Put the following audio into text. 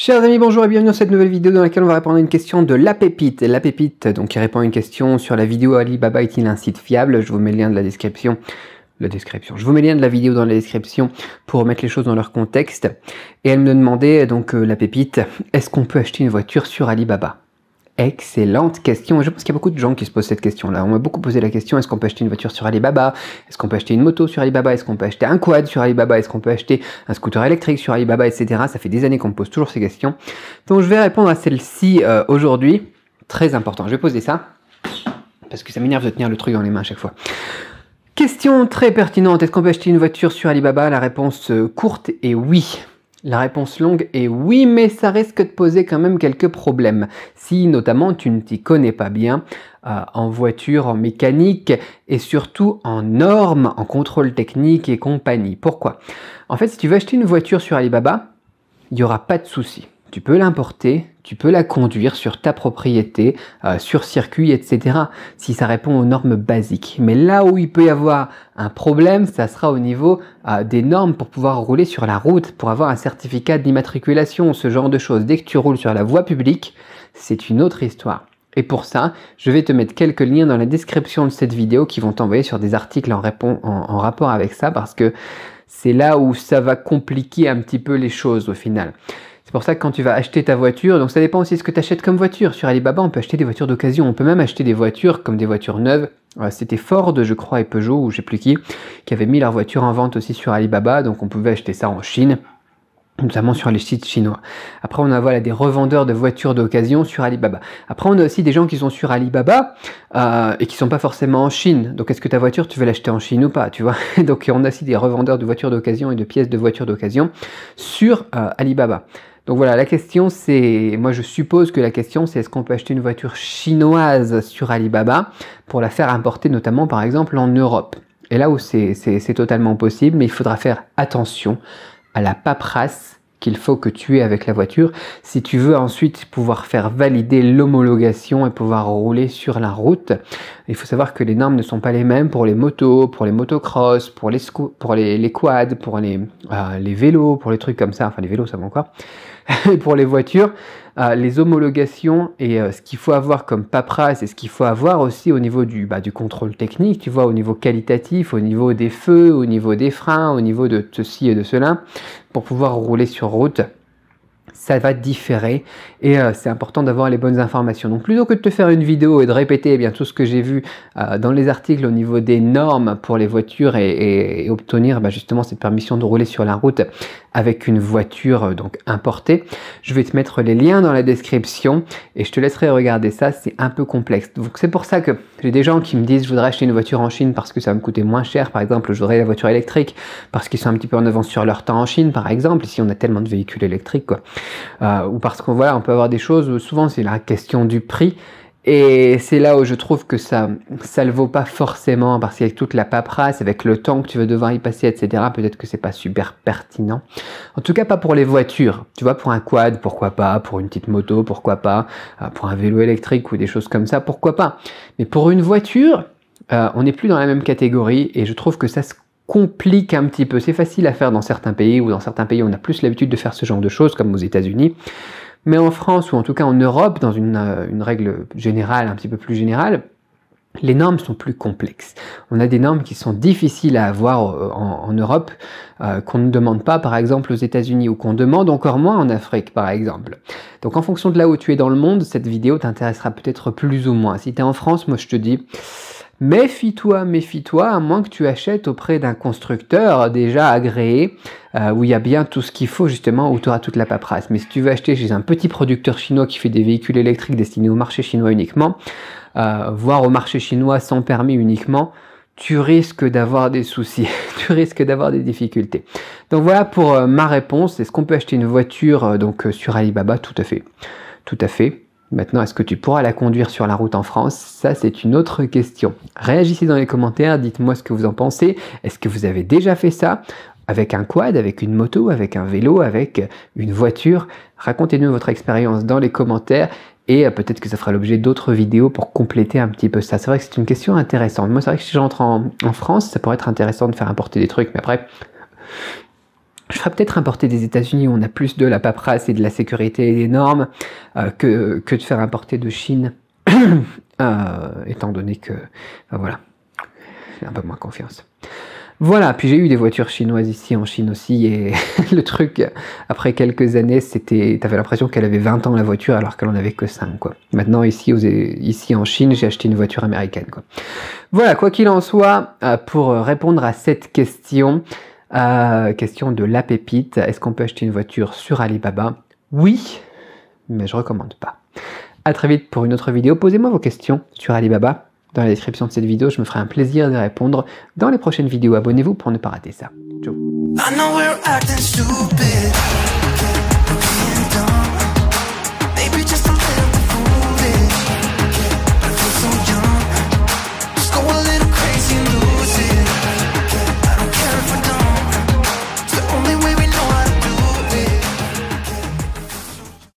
Chers amis, bonjour et bienvenue dans cette nouvelle vidéo dans laquelle on va répondre à une question de La Pépite. La Pépite, donc, qui répond à une question sur la vidéo Alibaba est-il un site fiable? Je vous mets le lien de la description. Je vous mets le lien de la vidéo dans la description pour remettre les choses dans leur contexte. Et elle me demandait, donc, La Pépite, est-ce qu'on peut acheter une voiture sur Alibaba? Excellente question. Je pense qu'il y a beaucoup de gens qui se posent cette question-là. On m'a beaucoup posé la question, est-ce qu'on peut acheter une voiture sur Alibaba? Est-ce qu'on peut acheter une moto sur Alibaba? Est-ce qu'on peut acheter un quad sur Alibaba? Est-ce qu'on peut acheter un scooter électrique sur Alibaba, etc. Ça fait des années qu'on me pose toujours ces questions. Donc je vais répondre à celle-ci aujourd'hui. Très important. Je vais poser ça parce que ça m'énerve de tenir le truc dans les mains à chaque fois. Question très pertinente. Est-ce qu'on peut acheter une voiture sur Alibaba? La réponse courte est oui. La réponse longue est oui, mais ça risque de poser quand même quelques problèmes. Si notamment tu ne t'y connais pas bien en voiture, en mécanique et surtout en normes, en contrôle technique et compagnie. Pourquoi? En fait, si tu veux acheter une voiture sur Alibaba, il n'y aura pas de souci. Tu peux l'importer, tu peux la conduire sur ta propriété, sur circuit, etc. si ça répond aux normes basiques. Mais là où il peut y avoir un problème, ça sera au niveau des normes pour pouvoir rouler sur la route, pour avoir un certificat d'immatriculation, ce genre de choses. Dès que tu roules sur la voie publique, c'est une autre histoire. Et pour ça, je vais te mettre quelques liens dans la description de cette vidéo qui vont t'envoyer sur des articles en rapport avec ça, parce que c'est là où ça va compliquer un petit peu les choses au final. C'est pour ça que quand tu vas acheter ta voiture, donc ça dépend aussi de ce que tu achètes comme voiture. Sur Alibaba, on peut acheter des voitures d'occasion. On peut même acheter des voitures comme des voitures neuves. C'était Ford, je crois, et Peugeot, ou je sais plus qui avaient mis leur voiture en vente aussi sur Alibaba. Donc on pouvait acheter ça en Chine, notamment sur les sites chinois. Après, on a voilà, des revendeurs de voitures d'occasion sur Alibaba. Après, on a aussi des gens qui sont sur Alibaba et qui sont pas forcément en Chine. Donc, est-ce que ta voiture, tu veux l'acheter en Chine ou pas, tu vois? Donc, on a aussi des revendeurs de voitures d'occasion et de pièces de voitures d'occasion sur Alibaba. Donc voilà, la question c'est, moi je suppose que la question c'est est-ce qu'on peut acheter une voiture chinoise sur Alibaba pour la faire importer notamment par exemple en Europe. Et là où c'est totalement possible, mais il faudra faire attention à la paperasse qu'il faut que tu aies avec la voiture si tu veux ensuite pouvoir faire valider l'homologation et pouvoir rouler sur la route. Il faut savoir que les normes ne sont pas les mêmes pour les motos, pour les motocross, pour les quads, pour les vélos, pour les trucs comme ça. Enfin, les vélos, ça va encore. Pour les voitures, les homologations et ce qu'il faut avoir comme paperasse et ce qu'il faut avoir aussi au niveau du contrôle technique, tu vois, au niveau qualitatif, au niveau des feux, au niveau des freins, au niveau de ceci et de cela, pour pouvoir rouler sur route. Ça va différer et c'est important d'avoir les bonnes informations. Donc plutôt que de te faire une vidéo et de répéter tout ce que j'ai vu dans les articles au niveau des normes pour les voitures et obtenir justement cette permission de rouler sur la route avec une voiture donc importée, je vais te mettre les liens dans la description et je te laisserai regarder ça, c'est un peu complexe. Donc c'est pour ça que j'ai des gens qui me disent je voudrais acheter une voiture en Chine parce que ça va me coûter moins cher, par exemple je voudrais la voiture électrique parce qu'ils sont un petit peu en avance sur leur temps en Chine par exemple, ici on a tellement de véhicules électriques quoi. Ou parce qu'on voilà, on peut avoir des choses, souvent c'est la question du prix et c'est là où je trouve que ça le vaut pas forcément parce qu'avec toute la paperasse, avec le temps que tu vas devoir y passer, etc., peut-être que c'est pas super pertinent. En tout cas pas pour les voitures, tu vois, pour un quad, pourquoi pas, pour une petite moto, pourquoi pas, pour un vélo électrique ou des choses comme ça, pourquoi pas. Mais pour une voiture, on n'est plus dans la même catégorie et je trouve que ça se complique un petit peu. C'est facile à faire dans certains pays ou dans certains pays on a plus l'habitude de faire ce genre de choses comme aux États-Unis. Mais en France ou en tout cas en Europe, dans une règle générale, un petit peu plus générale, les normes sont plus complexes. On a des normes qui sont difficiles à avoir en Europe, qu'on ne demande pas par exemple aux États-Unis ou qu'on demande encore moins en Afrique par exemple. Donc en fonction de là où tu es dans le monde, cette vidéo t'intéressera peut-être plus ou moins. Si tu es en France, moi je te dis méfie-toi, à moins que tu achètes auprès d'un constructeur déjà agréé, où il y a bien tout ce qu'il faut justement, où tu auras toute la paperasse. Mais si tu veux acheter chez un petit producteur chinois qui fait des véhicules électriques destinés au marché chinois uniquement, voire au marché chinois sans permis uniquement, tu risques d'avoir des soucis, tu risques d'avoir des difficultés. Donc voilà pour ma réponse. Est-ce qu'on peut acheter une voiture sur Alibaba? Tout à fait. Tout à fait. Maintenant, est-ce que tu pourras la conduire sur la route en France? Ça, c'est une autre question. Réagissez dans les commentaires, dites-moi ce que vous en pensez. Est-ce que vous avez déjà fait ça? Avec un quad, avec une moto, avec un vélo, avec une voiture? Racontez-nous votre expérience dans les commentaires et peut-être que ça fera l'objet d'autres vidéos pour compléter un petit peu ça. C'est vrai que c'est une question intéressante. Moi, c'est vrai que si je rentre en France, ça pourrait être intéressant de faire importer des trucs, mais après, Je ferais peut-être importer des États-Unis où on a plus de la paperasse et de la sécurité et des normes que de faire importer de Chine, étant donné que, voilà, j'ai un peu moins confiance. Voilà, puis j'ai eu des voitures chinoises ici en Chine aussi, et le truc, après quelques années, t'avais l'impression qu'elle avait 20 ans la voiture alors qu'elle en avait que 5, quoi. Maintenant, ici en Chine, j'ai acheté une voiture américaine, quoi. Voilà, quoi qu'il en soit, pour répondre à cette question, question de la pépite, est-ce qu'on peut acheter une voiture sur Alibaba? Oui, mais je recommande pas. À très vite pour une autre vidéo. Posez-moi vos questions sur Alibaba dans la description de cette vidéo. Je me ferai un plaisir de répondre dans les prochaines vidéos. Abonnez-vous pour ne pas rater ça. Ciao.